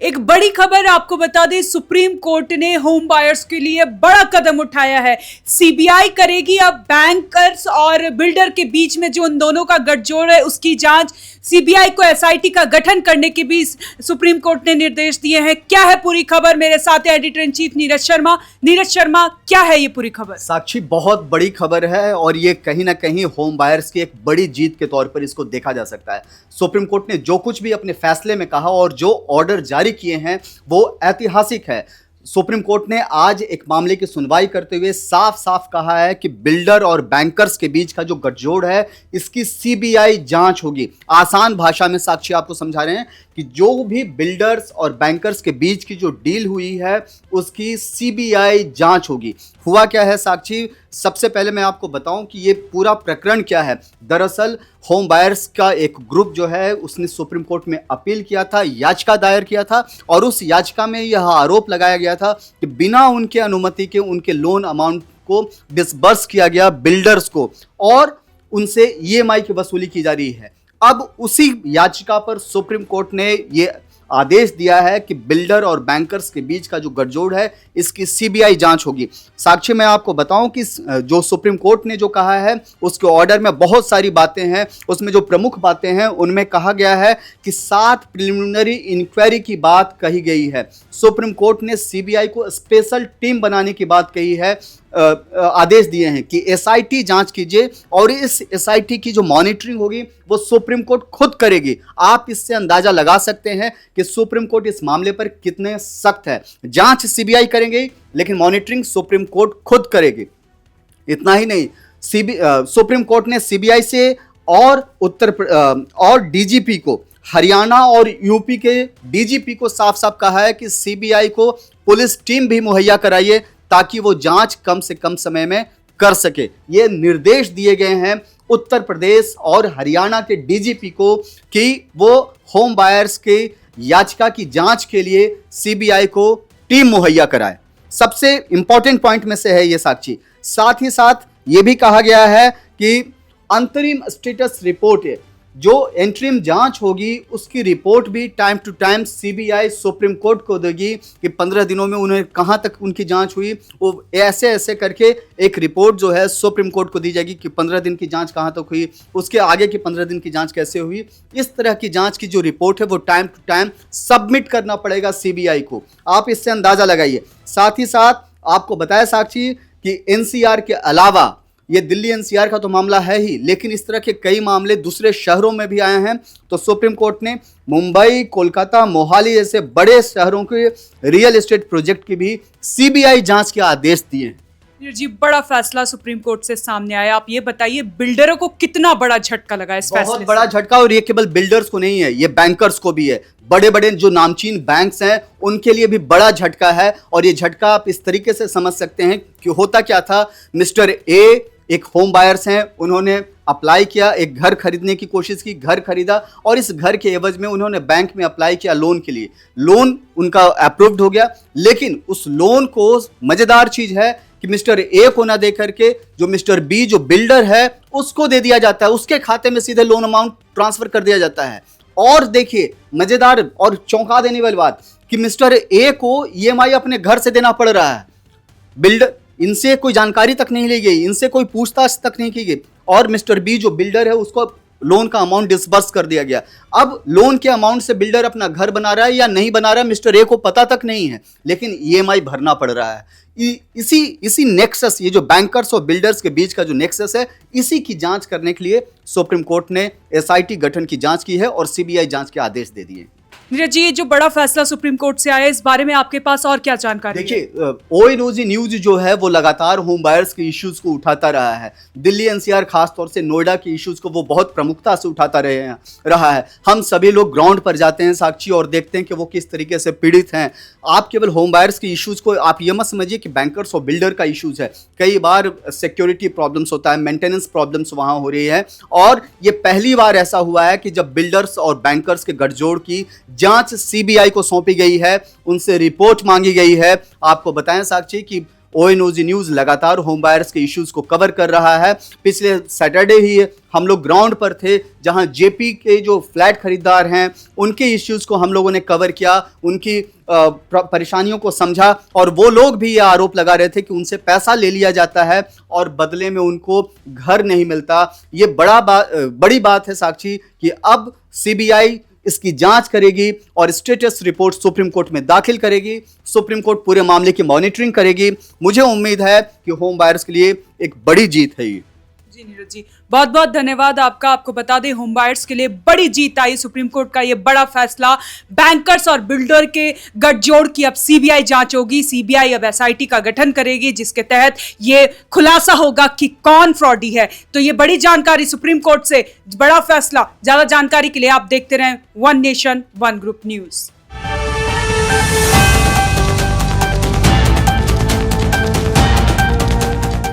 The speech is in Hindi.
एक बड़ी खबर आपको बता दें, सुप्रीम कोर्ट ने होम बायर्स के लिए बड़ा कदम उठाया है। सीबीआई करेगी अब बैंकर्स और बिल्डर के बीच में जो उन दोनों का गठजोड़ है उसकी जांच। सीबीआई को एसआईटी का गठन करने के भी सुप्रीम कोर्ट ने निर्देश दिए हैं। क्या है पूरी खबर? मेरे साथ है editor in chief Neeraj Sharma. Neeraj Sharma, क्या है ये पूरी खबर? साक्षी, बहुत बड़ी खबर है और ये कहीं ना कहीं होम बायर्स की एक बड़ी जीत के तौर पर इसको देखा जा सकता है। सुप्रीम कोर्ट ने जो कुछ भी अपने फैसले में कहा और जो ऑर्डर जारी किए हैं वो ऐतिहासिक है। सुप्रीम कोर्ट ने आज एक मामले की सुनवाई करते हुए साफ साफ कहा है कि बिल्डर और बैंकर्स के बीच का जो गठजोड़ है इसकी सीबीआई जांच होगी। आसान भाषा में साक्षी आपको समझा रहे हैं कि जो भी बिल्डर्स और बैंकर्स के बीच की जो डील हुई है उसकी सीबीआई जांच होगी। हुआ क्या है साक्षी, सबसे पहले मैं आपको बताऊं कि ये पूरा प्रकरण क्या है। दरअसल होम बायर्स का एक ग्रुप जो है उसने सुप्रीम कोर्ट में अपील किया था, याचिका दायर किया था और उस याचिका में यह आरोप लगाया गया था कि बिना उनके अनुमति के उनके लोन अमाउंट को डिसबर्स किया गया बिल्डर्स को और उनसे ईएमआई की वसूली की जा रही है। अब उसी याचिका पर सुप्रीम कोर्ट ने ये आदेश दिया है कि बिल्डर और बैंकर्स के बीच का जो गठजोड़ है इसकी सीबीआई जांच होगी। साक्षी, मैं आपको बताऊं कि जो सुप्रीम कोर्ट ने जो कहा है उसके ऑर्डर में बहुत सारी बातें हैं। उसमें जो प्रमुख बातें हैं उनमें कहा गया है कि 7 प्रिलिमिनरी इंक्वायरी की बात कही गई है। सुप्रीम कोर्ट ने सीबीआई को स्पेशल टीम बनाने की बात कही है, आदेश दिए हैं कि एसआईटी जांच कीजिए और इस एसआईटी की जो मॉनिटरिंग होगी वो सुप्रीम कोर्ट खुद करेगी। आप इससे अंदाजा लगा सकते हैं कि सुप्रीम कोर्ट इस मामले पर कितने सख्त है। जांच सीबीआई करेंगे लेकिन मॉनिटरिंग सुप्रीम कोर्ट खुद करेगी। इतना ही नहीं, सुप्रीम कोर्ट ने सीबीआई से और डीजीपी को, हरियाणा और यूपी के डीजीपी को साफ साफ कहा है कि सीबीआई को पुलिस टीम भी मुहैया कराइए ताकि वो जांच कम से कम समय में कर सके। ये निर्देश दिए गए हैं उत्तर प्रदेश और हरियाणा के डीजीपी को कि वो होम बायर्स के याचिका की जांच के लिए सीबीआई को टीम मुहैया कराए। सबसे इंपॉर्टेंट पॉइंट में से है ये साक्षी। साथ ही साथ ये भी कहा गया है कि अंतरिम स्टेटस रिपोर्ट है, जो इंटरिम जांच होगी उसकी रिपोर्ट भी time to time CBI Supreme Court को देगी कि 15 दिनों में उन्हें कहां तक उनकी जांच हुई। वो ऐसे ऐसे करके एक रिपोर्ट जो है सुप्रीम कोर्ट को दी जाएगी कि 15 दिन की जांच कहां तक हुई, उसके आगे की 15 दिन की जांच कैसे हुई। इस तरह की जांच की जो रिपोर्ट है वो टाइम टू टाइम सबमिट करना पड़ेगा सीबीआई को। आप इससे अंदाजा लगाइए। साथ ही साथ आपको बताया साक्षी कि एनसीआर के अलावा, ये दिल्ली एनसीआर का तो मामला है ही, लेकिन इस तरह के कई मामले दूसरे शहरों में भी आए हैं। तो सुप्रीम कोर्ट ने मुंबई, कोलकाता, मोहाली जैसे बड़े शहरों के रियल एस्टेट प्रोजेक्ट की भी सीबीआई जांच के आदेश दिए हैं। जी, बड़ा फैसला सुप्रीम कोर्ट से सामने आया। आप ये बताइए, बिल्डरों को कितना बड़ा झटका लगा इस फैसले से? बहुत बड़ा झटका, और ये केवल बिल्डर्स को नहीं है, ये बैंकर्स को भी है। बड़े बड़े जो नामचीन बैंक्स हैं उनके लिए भी बड़ा झटका है। और ये झटका आप इस तरीके से समझ सकते हैं कि होता क्या था। मिस्टर ए एक होम बायर्स हैं, उन्होंने अप्लाई किया, एक घर खरीदने की कोशिश की, घर खरीदा और इस घर के एवज में उन्होंने बैंक में अप्लाई किया लोन के लिए। लोन उनका अप्रूव्ड हो गया, लेकिन उस लोन को, मजेदार चीज है कि मिस्टर ए को ना दे करके जो मिस्टर बी जो बिल्डर है उसको दे दिया जाता है, उसके खाते में सीधे लोन अमाउंट ट्रांसफर कर दिया जाता है। और देखिए मजेदार और चौंका देने वाली बात कि मिस्टर ए को ईएमआई अपने घर से देना पड़ रहा है। बिल्डर, इनसे कोई जानकारी तक नहीं ली गई, इनसे कोई पूछताछ तक नहीं की गई और मिस्टर बी जो बिल्डर है उसको लोन का अमाउंट डिसबर्स कर दिया गया। अब लोन के अमाउंट से बिल्डर अपना घर बना रहा है या नहीं बना रहा है मिस्टर ए को पता तक नहीं है, लेकिन ईएमआई भरना पड़ रहा है। इसी नेक्सस, ये जो बैंकर्स और बिल्डर्स के बीच का जो नेक्सस है, इसी की जांच करने के लिए सुप्रीम कोर्ट ने एसआईटी गठन की जांच की है और सीबीआई जांच के आदेश दे दिए। नीरज जी, ये जो बड़ा फैसला सुप्रीम कोर्ट से आया, इस बारे में आपके पास और क्या जानकारी है? देखिए, ओएनओजी न्यूज जो है वो लगातार होम बायर्स के इश्यूज को उठाता रहा है। दिल्ली एनसीआर, खासतौर से नोएडा के इश्यूज को वो बहुत प्रमुखता से उठाता रहा है। हम सभी लोग ग्राउंड पर जाते हैं साक्षी और देखते हैं कि वो किस तरीके से पीड़ित हैं। आप केवल होम बायर्स के इश्यूज को आप ये मत समझिए कि बैंकर्स और बिल्डर का इश्यूज है। कई बार सिक्योरिटी प्रॉब्लम्स होता है, मेंटेनेंस प्रॉब्लम्स वहाँ हो रही है और ये पहली बार ऐसा हुआ है कि जब बिल्डर्स और बैंकर्स के गठजोड़ की जांच सीबीआई को सौंपी गई है, उनसे रिपोर्ट मांगी गई है। आपको बताएं साक्षी कि ONOG न्यूज लगातार होम बायर्स के इश्यूज को कवर कर रहा है। पिछले सैटरडे ही हम लोग ग्राउंड पर थे, जहां जेपी के जो फ्लैट खरीदार हैं उनके इश्यूज को हम लोगों ने कवर किया, उनकी परेशानियों को समझा, और वो लोग भी ये आरोप लगा रहे थे कि उनसे पैसा ले लिया जाता है और बदले में उनको घर नहीं मिलता। ये बड़ी बात है साक्षी कि अब सीबीआई इसकी जांच करेगी और स्टेटस रिपोर्ट सुप्रीम कोर्ट में दाखिल करेगी। सुप्रीम कोर्ट पूरे मामले की मॉनिटरिंग करेगी। मुझे उम्मीद है कि होम बायर्स के लिए एक बड़ी जीत है ये। जी नीरज जी, बहुत बहुत धन्यवाद आपका। आपको बता दें, होम बायर्स के लिए बड़ी जीत आई। सुप्रीम कोर्ट का ये बड़ा फैसला, बैंकर्स और बिल्डर के गठजोड़ की अब सीबीआई जांच होगी। सीबीआई अब एसआईटी का गठन करेगी, जिसके तहत ये खुलासा होगा कि कौन फ्रॉडी है। तो ये बड़ी जानकारी सुप्रीम कोर्ट से, बड़ा फैसला। ज्यादा जानकारी के लिए आप देखते रहें one nation one group news.